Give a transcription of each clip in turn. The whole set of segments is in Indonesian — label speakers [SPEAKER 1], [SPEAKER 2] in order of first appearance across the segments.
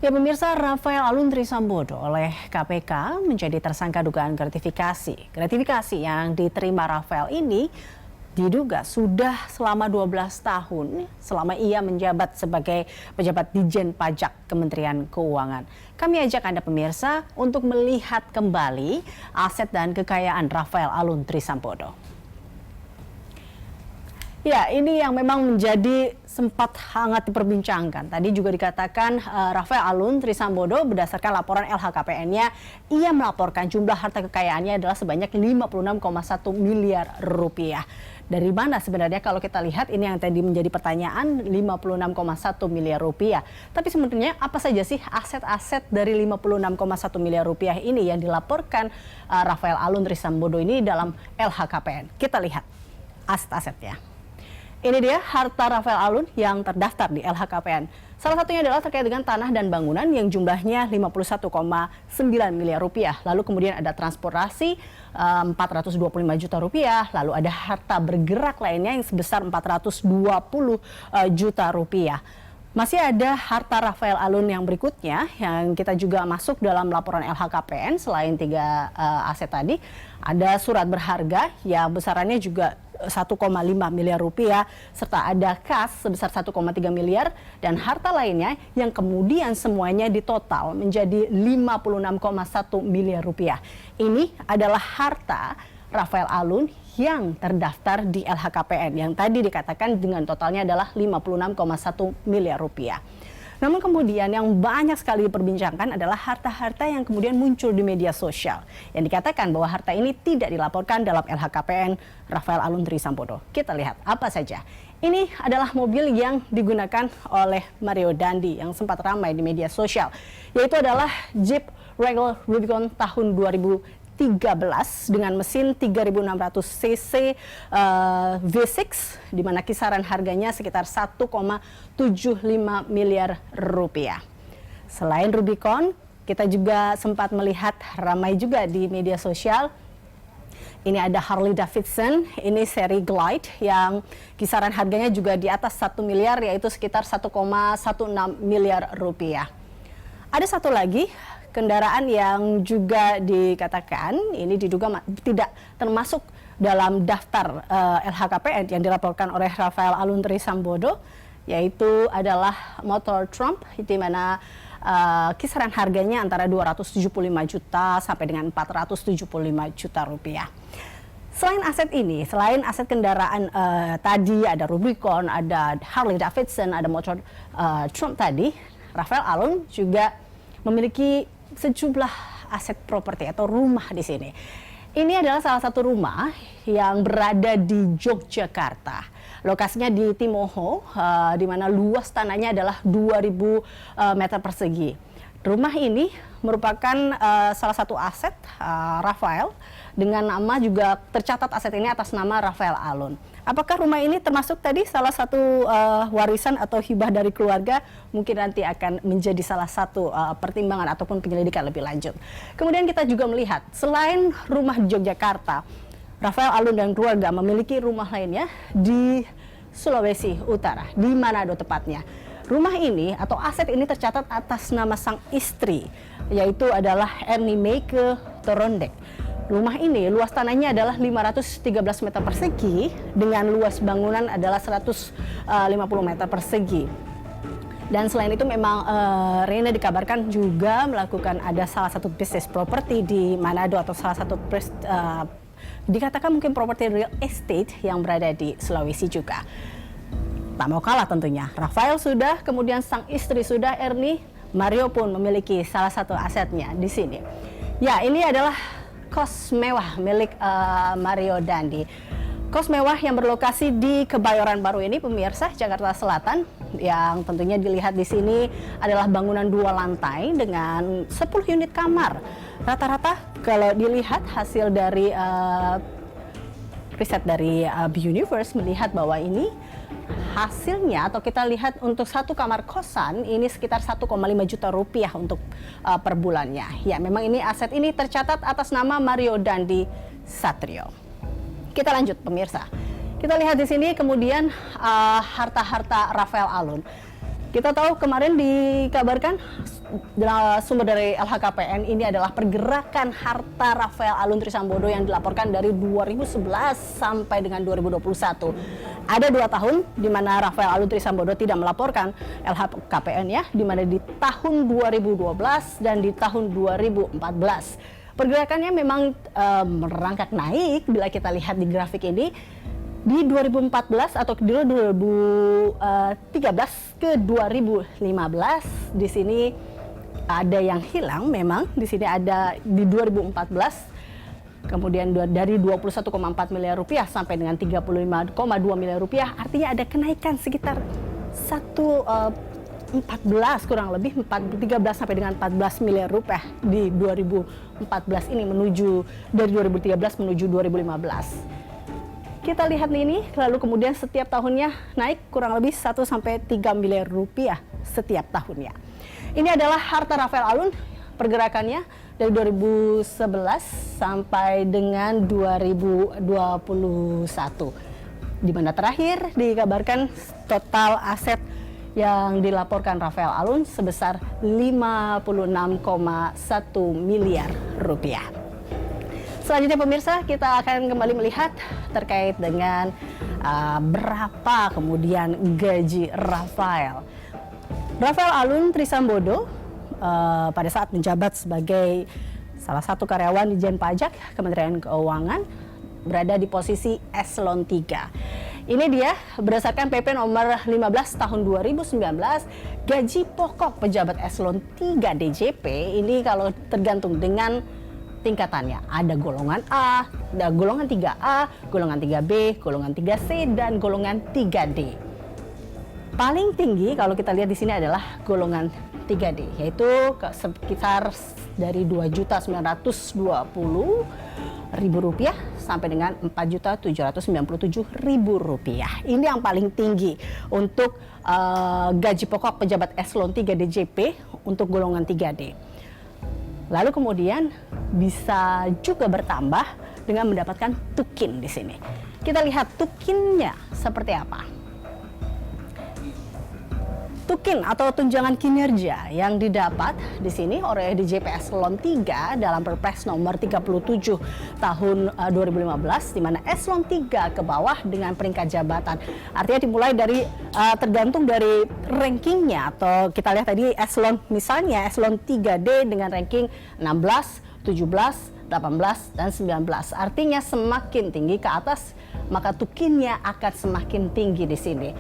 [SPEAKER 1] Ya pemirsa, Rafael Alun Trisambodo oleh KPK menjadi tersangka dugaan gratifikasi. Gratifikasi yang diterima Rafael ini diduga sudah selama 12 tahun selama ia menjabat sebagai pejabat Ditjen Pajak Kementerian Keuangan. Kami ajak Anda pemirsa untuk melihat kembali aset dan kekayaan Rafael Alun Trisambodo. Ya, ini yang memang menjadi sempat hangat diperbincangkan. Tadi juga dikatakan Rafael Alun Trisambodo berdasarkan laporan LHKPN-nya, ia melaporkan jumlah harta kekayaannya adalah sebanyak 56,1 miliar rupiah. Dari mana sebenarnya kalau kita lihat ini yang tadi menjadi pertanyaan 56,1 miliar rupiah. Tapi sebenarnya apa saja sih aset-aset dari 56,1 miliar rupiah ini yang dilaporkan Rafael Alun Trisambodo ini dalam LHKPN? Kita lihat aset-asetnya. Ini dia harta Rafael Alun yang terdaftar di LHKPN. Salah satunya adalah terkait dengan tanah dan bangunan yang jumlahnya 51,9 miliar rupiah. Lalu kemudian ada transportasi 425 juta rupiah. Lalu ada harta bergerak lainnya yang sebesar 420 juta rupiah. Masih ada harta Rafael Alun yang berikutnya yang kita juga masuk dalam laporan LHKPN selain 3 aset tadi. Ada surat berharga yang besarannya juga 1,5 miliar rupiah serta ada kas sebesar 1,3 miliar dan harta lainnya yang kemudian semuanya ditotal menjadi 56,1 miliar rupiah. Ini adalah harta Rafael Alun yang terdaftar di LHKPN yang tadi dikatakan dengan totalnya adalah 56,1 miliar rupiah. Namun kemudian yang banyak sekali diperbincangkan adalah harta-harta yang kemudian muncul di media sosial. Yang dikatakan bahwa harta ini tidak dilaporkan dalam LHKPN Rafael Alun Trisambodo. Kita lihat apa saja. Ini adalah mobil yang digunakan oleh Mario Dandi yang sempat ramai di media sosial. Yaitu adalah Jeep Wrangler Rubicon tahun 2013 dengan mesin 3.600 cc V6 di mana kisaran harganya sekitar 1,75 miliar rupiah. Selain Rubicon, kita juga sempat melihat ramai juga di media sosial. Ini ada Harley Davidson, ini seri Glide yang kisaran harganya juga di atas 1 miliar yaitu sekitar 1,16 miliar rupiah. Ada satu lagi kendaraan yang juga dikatakan ini diduga tidak termasuk dalam daftar LHKPN yang dilaporkan oleh Rafael Alun Trisambodo, yaitu adalah motor Trump di mana kisaran harganya antara 275 juta sampai dengan 475 juta rupiah. Selain aset ini, selain aset kendaraan tadi ada Rubicon, ada Harley Davidson, ada motor Trump tadi, Rafael Alun juga memiliki sejumlah aset properti atau rumah di sini. Ini adalah salah satu rumah yang berada di Yogyakarta. Lokasinya di Timoho, di mana luas tanahnya adalah 2.000 meter persegi. Rumah ini merupakan salah satu aset Rafael dengan nama juga tercatat aset ini atas nama Rafael Alun. Apakah rumah ini termasuk tadi salah satu warisan atau hibah dari keluarga? Mungkin nanti akan menjadi salah satu pertimbangan ataupun penyelidikan lebih lanjut. Kemudian kita juga melihat selain rumah di Yogyakarta, Rafael Alun dan keluarga memiliki rumah lainnya di Sulawesi Utara, di Manado tepatnya. Rumah ini atau aset ini tercatat atas nama sang istri, yaitu adalah Ernie Meike Torondek. Rumah ini luas tanahnya adalah 513 meter persegi dengan luas bangunan adalah 150 meter persegi. Dan selain itu memang Rene dikabarkan juga melakukan ada salah satu bisnis properti di Manado atau salah satu dikatakan mungkin properti real estate yang berada di Sulawesi juga. Tak mau kalah tentunya, Rafael sudah, kemudian sang istri sudah, Ernie, Mario pun memiliki salah satu asetnya di sini. Ya, ini adalah kos mewah milik Mario Dandi. Kos mewah yang berlokasi di Kebayoran Baru ini, pemirsa, Jakarta Selatan, yang tentunya dilihat di sini adalah bangunan 2 lantai dengan 10 unit kamar. Rata-rata kalau dilihat hasil dari riset dari B-Universe melihat bahwa ini hasilnya atau kita lihat untuk satu kamar kosan ini sekitar 1,5 juta rupiah untuk per bulannya. Ya, memang ini aset ini tercatat atas nama Mario Dandi Satrio. Kita lanjut pemirsa. Kita lihat di sini kemudian harta-harta Rafael Alun. Kita tahu kemarin dikabarkan sumber dari LHKPN ini adalah pergerakan harta Rafael Alun Trisambodo yang dilaporkan dari 2011 sampai dengan 2021. Ada 2 tahun di mana Rafael Alun Trisambodo tidak melaporkan LHKPN ya, di mana di tahun 2012 dan di tahun 2014. Pergerakannya memang merangkak naik bila kita lihat di grafik ini. Di 2014 atau di 2013 ke 2015 di sini ada yang hilang memang. Di sini ada di 2014 kemudian dari 21,4 miliar rupiah sampai dengan 35,2 miliar rupiah, artinya ada kenaikan sekitar 14 kurang lebih 13 sampai dengan 14 miliar rupiah di 2014 ini menuju dari 2013 menuju 2015. Kita lihat ini, lalu kemudian setiap tahunnya naik kurang lebih 1 sampai 3 miliar rupiah setiap tahunnya. Ini adalah harta Rafael Alun, pergerakannya dari 2011 sampai dengan 2021. Di mana terakhir dikabarkan total aset yang dilaporkan Rafael Alun sebesar 56,1 miliar rupiah. Selanjutnya pemirsa, kita akan kembali melihat terkait dengan berapa kemudian gaji Rafael. Rafael Alun Trisambodo pada saat menjabat sebagai salah satu karyawan Ditjen Pajak Kementerian Keuangan berada di posisi eselon 3. Ini dia berdasarkan PP nomor 15 tahun 2019, gaji pokok pejabat eselon 3 DJP ini kalau tergantung dengan tingkatannya. Ada golongan A, ada golongan 3A, golongan 3B, golongan 3C, dan golongan 3D. Paling tinggi kalau kita lihat di sini adalah golongan 3D, yaitu sekitar dari Rp2.920.000 sampai dengan Rp4.797.000. Ini yang paling tinggi untuk gaji pokok pejabat eselon 3 DJP untuk golongan 3D. Lalu kemudian bisa juga bertambah dengan mendapatkan tukin di sini. Kita lihat tukinnya seperti apa. Tukin atau tunjangan kinerja yang didapat di sini oleh DJP eselon 3 dalam Perpres nomor 37 tahun 2015, di mana eselon 3 ke bawah dengan peringkat jabatan. Artinya dimulai dari tergantung dari rankingnya, atau kita lihat tadi eselon, misalnya eselon 3D dengan ranking 16, 17, 18, dan 19. Artinya semakin tinggi ke atas, maka tukinnya akan semakin tinggi di sini.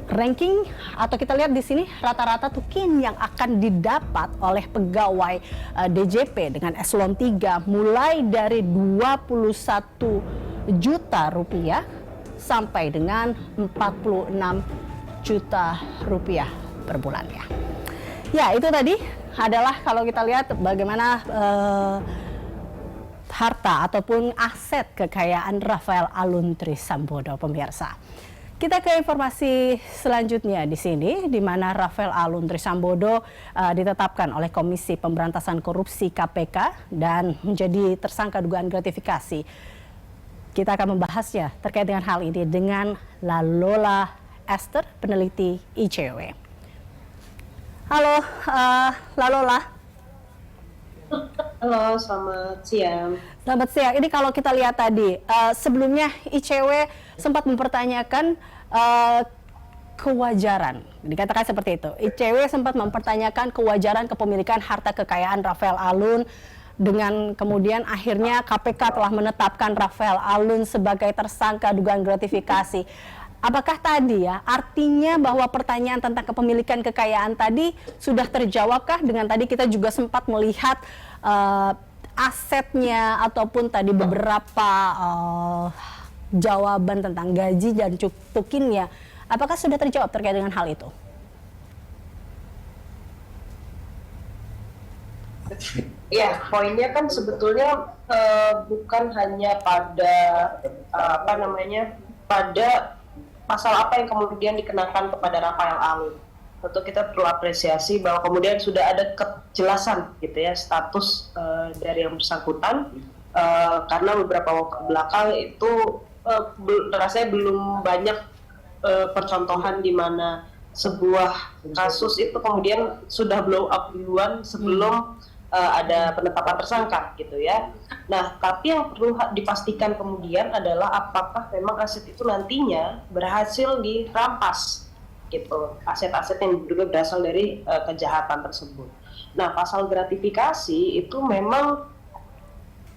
[SPEAKER 1] Ranking atau kita lihat di sini rata-rata tukin yang akan didapat oleh pegawai DJP dengan eselon 3 mulai dari 21 juta rupiah sampai dengan 46 juta rupiah per bulannya. Ya, itu tadi adalah kalau kita lihat bagaimana harta ataupun aset kekayaan Rafael Alun Trisambodo, pemirsa. Kita ke informasi selanjutnya di sini, di mana Rafael Alun Trisambodo ditetapkan oleh Komisi Pemberantasan Korupsi KPK dan menjadi tersangka dugaan gratifikasi. Kita akan membahasnya terkait dengan hal ini dengan Lalola Esther, peneliti ICW. Halo, Lalola.
[SPEAKER 2] Halo, selamat siang.
[SPEAKER 1] Selamat siang. Ini kalau kita lihat tadi, sebelumnya ICW sempat mempertanyakan kewajaran. Dikatakan seperti itu. ICW sempat mempertanyakan kewajaran kepemilikan harta kekayaan Rafael Alun, dengan kemudian akhirnya KPK telah menetapkan Rafael Alun sebagai tersangka dugaan gratifikasi. Apakah tadi ya, artinya bahwa pertanyaan tentang kepemilikan kekayaan tadi sudah terjawabkah dengan tadi kita juga sempat melihat asetnya ataupun tadi beberapa jawaban tentang gaji dan tukinnya. Apakah sudah terjawab terkait dengan hal itu?
[SPEAKER 2] Ya, poinnya kan sebetulnya bukan hanya pada pada pasal apa yang kemudian dikenakan kepada Rafael Alun. Tentu kita perlu apresiasi bahwa kemudian sudah ada kejelasan gitu ya status dari yang bersangkutan, karena beberapa waktu belakang itu rasanya belum banyak percontohan di mana sebuah kasus itu kemudian sudah blow up duluan sebelum ada penetapan tersangka gitu ya. Nah, tapi yang perlu dipastikan kemudian adalah apakah memang aset itu nantinya berhasil dirampas gitu, aset-aset yang diduga berasal dari kejahatan tersebut. Nah, pasal gratifikasi itu memang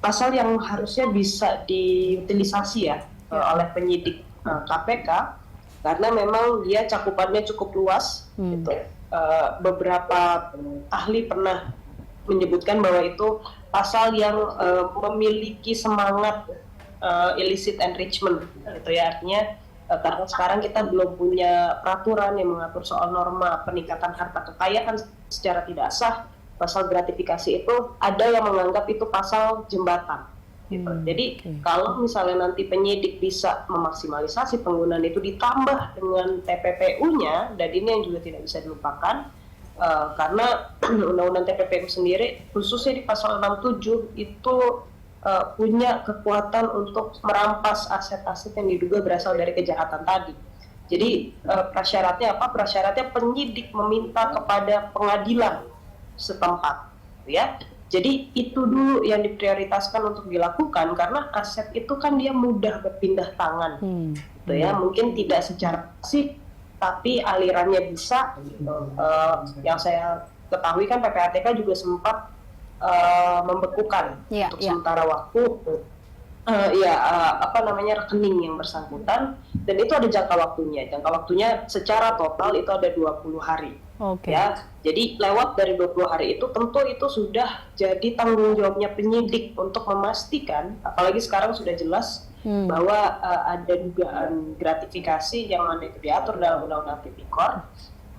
[SPEAKER 2] pasal yang harusnya bisa diutilisasi ya oleh penyidik KPK karena memang dia cakupannya cukup luas gitu. Beberapa ahli pernah menyebutkan bahwa itu pasal yang memiliki semangat illicit enrichment gitu ya, artinya karena sekarang kita belum punya peraturan yang mengatur soal norma peningkatan harta kekayaan secara tidak sah. Pasal gratifikasi itu ada yang menganggap itu pasal jembatan gitu. Jadi kalau misalnya nanti penyidik bisa memaksimalisasi penggunaan itu ditambah dengan TPPU-nya, dan ini yang juga tidak bisa dilupakan karena undang-undang TPPU sendiri khususnya di pasal 67 itu punya kekuatan untuk merampas aset-aset yang diduga berasal dari kejahatan tadi. Jadi prasyaratnya apa? Prasyaratnya penyidik meminta kepada pengadilan setempat, ya. Jadi itu dulu yang diprioritaskan untuk dilakukan karena aset itu kan dia mudah berpindah tangan, gitu ya. Mungkin tidak secara fisik, tapi alirannya bisa. Yang saya ketahui kan PPATK juga sempat membekukan untuk sementara waktu rekening yang bersangkutan, dan itu ada jangka waktunya. Jangka waktunya secara total itu ada 20 hari. Ya, jadi lewat dari 20 hari itu tentu itu sudah jadi tanggung jawabnya penyidik untuk memastikan, apalagi sekarang sudah jelas bahwa ada dugaan gratifikasi yang mana itu diatur dalam Undang-Undang Tipikor,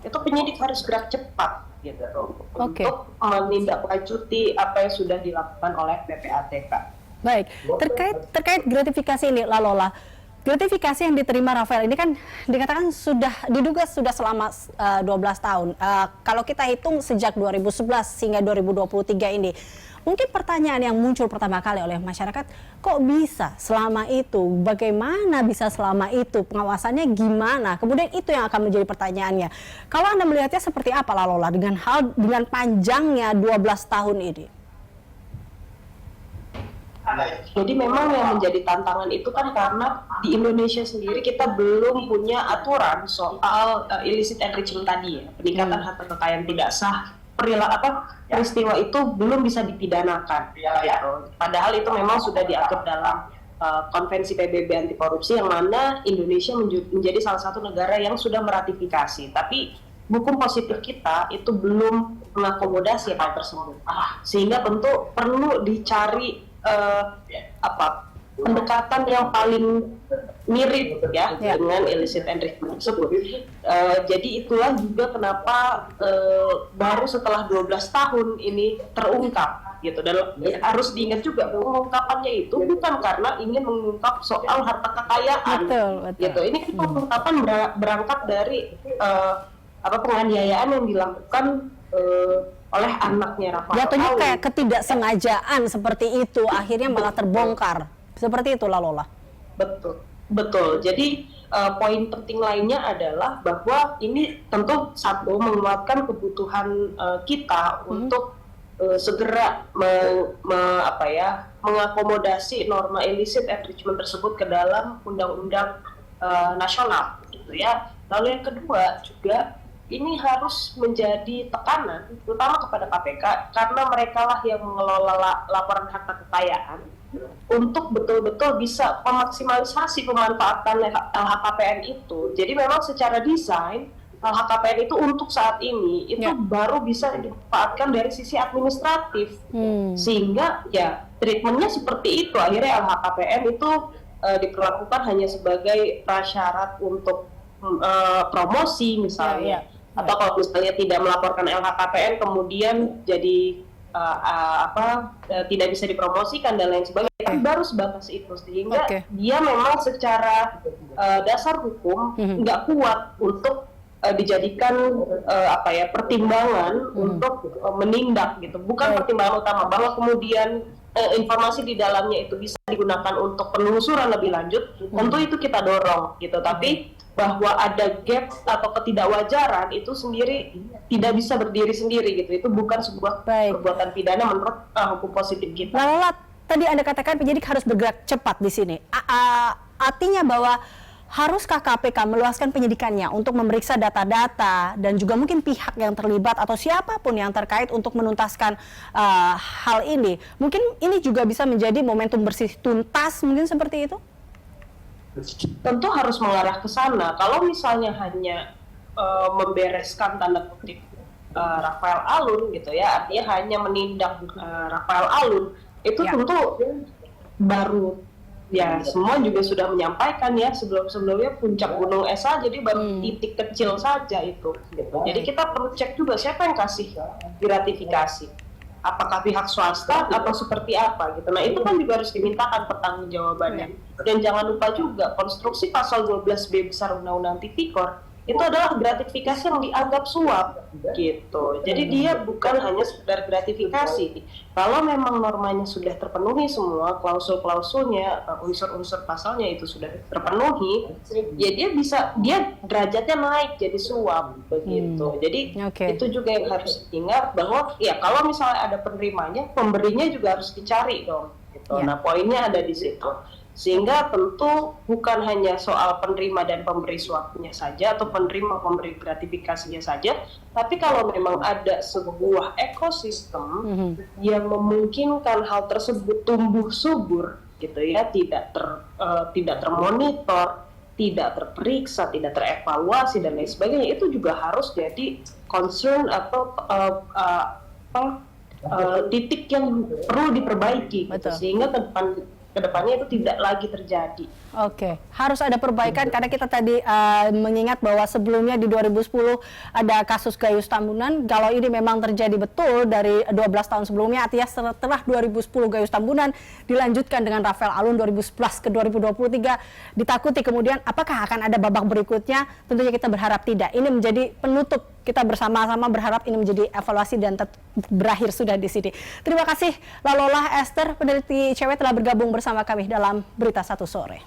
[SPEAKER 2] itu penyidik harus gerak cepat gitu untuk menindaklanjuti apa yang sudah dilakukan oleh PPATK.
[SPEAKER 1] Baik, terkait gratifikasi ini, Lalola, gratifikasi yang diterima Rafael ini kan dikatakan diduga sudah selama 12 tahun. Kalau kita hitung sejak 2011 hingga 2023 ini, mungkin pertanyaan yang muncul pertama kali oleh masyarakat, kok bisa selama itu? Bagaimana bisa selama itu? Pengawasannya gimana? Kemudian itu yang akan menjadi pertanyaannya. Kalau Anda melihatnya seperti apa, Lalola, dengan panjangnya 12 tahun ini?
[SPEAKER 2] Jadi memang yang menjadi tantangan itu kan karena di Indonesia sendiri kita belum punya aturan soal illicit enrichment tadi ya, peningkatan harta kekayaan tidak sah. Peristiwa itu belum bisa dipidanakan. Padahal itu memang sudah diatur dalam Konvensi PBB anti korupsi yang mana Indonesia menjadi salah satu negara yang sudah meratifikasi. Tapi hukum positif kita itu belum mengakomodasi hal tersebut. Sehingga tentu perlu dicari pendekatan yang paling mirip ya dengan illicit enrichment tersebut. Jadi itulah juga kenapa baru setelah 12 tahun ini terungkap gitu. Dan harus diingat juga pengungkapannya itu bukan karena ingin mengungkap soal harta kekayaan.
[SPEAKER 1] Betul.
[SPEAKER 2] Gitu. Ini pengungkapan berangkat dari penganiayaan yang dilakukan oleh anaknya Rafael.
[SPEAKER 1] Jatuhnya kayak ketidaksengajaan seperti itu, akhirnya malah terbongkar. Seperti itu, Lalola.
[SPEAKER 2] Betul. Jadi poin penting lainnya adalah bahwa ini tentu satu menguatkan kebutuhan kita untuk segera mengakomodasi norma illicit enrichment tersebut ke dalam undang-undang nasional, gitu ya. Lalu yang kedua juga ini harus menjadi tekanan terutama kepada KPK karena mereka lah yang mengelola laporan harta kekayaan untuk betul-betul bisa memaksimalisasi pemanfaatan LHKPN itu. Jadi memang secara desain LHKPN itu untuk saat ini itu baru bisa dimanfaatkan dari sisi administratif, sehingga ya treatmentnya seperti itu. Akhirnya LHKPN itu diperlakukan hanya sebagai prasyarat untuk promosi misalnya. Atau kalau misalnya tidak melaporkan LHKPN kemudian jadi tidak bisa dipromosikan dan lain sebagainya, tapi baru sebatas itu, sehingga dia memang secara dasar hukum nggak kuat untuk dijadikan pertimbangan untuk menindak gitu, bukan pertimbangan utama bahwa kemudian informasi di dalamnya itu bisa digunakan untuk penelusuran lebih lanjut, tentu itu kita dorong gitu. Tapi bahwa ada gap atau ketidakwajaran itu sendiri tidak bisa berdiri sendiri gitu. Itu bukan sebuah perbuatan pidana menurut hukum positif kita.
[SPEAKER 1] Lalat, tadi Anda katakan penyidik harus bergerak cepat di sini. Artinya bahwa haruskah KPK meluaskan penyidikannya untuk memeriksa data-data dan juga mungkin pihak yang terlibat atau siapapun yang terkait untuk menuntaskan hal ini? Mungkin ini juga bisa menjadi momentum bersih tuntas, mungkin seperti itu?
[SPEAKER 2] Tentu harus mengarah ke sana. Kalau misalnya hanya membereskan tanda kutip Rafael Alun gitu ya, artinya hanya menindak Rafael Alun, itu tentu baru ya semua juga sudah menyampaikan ya sebelumnya puncak gunung es saja, jadi baru titik kecil saja itu gitu. Jadi kita perlu cek juga siapa yang kasih gratifikasi, apakah pihak swasta atau seperti apa gitu. Nah itu kan juga harus dimintakan pertanggungjawabannya. Dan jangan lupa juga konstruksi pasal 12B besar Undang-Undang Tipikor itu adalah gratifikasi yang dianggap suap gitu. Jadi dia bukan hanya sekedar gratifikasi. Kalau memang normanya sudah terpenuhi semua, klausul-klausulnya, unsur-unsur pasalnya itu sudah terpenuhi, ya dia derajatnya naik jadi suap begitu. Jadi itu juga yang harus diingat bahwa ya kalau misalnya ada penerimanya, pemberinya juga harus dicari dong gitu. Nah, poinnya ada di situ. Sehingga tentu bukan hanya soal penerima dan pemberi suapnya saja atau penerima pemberi gratifikasinya saja, tapi kalau memang ada sebuah ekosistem yang memungkinkan hal tersebut tumbuh subur gitu ya, tidak termonitor, tidak terperiksa, tidak terevaluasi dan lain sebagainya, itu juga harus jadi concern atau titik yang perlu diperbaiki gitu, sehingga kedepannya itu tidak lagi terjadi.
[SPEAKER 1] Oke, harus ada perbaikan karena kita tadi mengingat bahwa sebelumnya di 2010 ada kasus Gayus Tambunan. Kalau ini memang terjadi betul dari 12 tahun sebelumnya, artinya setelah 2010 Gayus Tambunan dilanjutkan dengan Rafael Alun 2011 ke 2023, ditakuti kemudian apakah akan ada babak berikutnya? Tentunya kita berharap tidak. Ini menjadi penutup, kita bersama-sama berharap ini menjadi evaluasi dan berakhir sudah di sini. Terima kasih Lalola Esther, peneliti ICW telah bergabung bersama kami dalam Berita Satu Sore.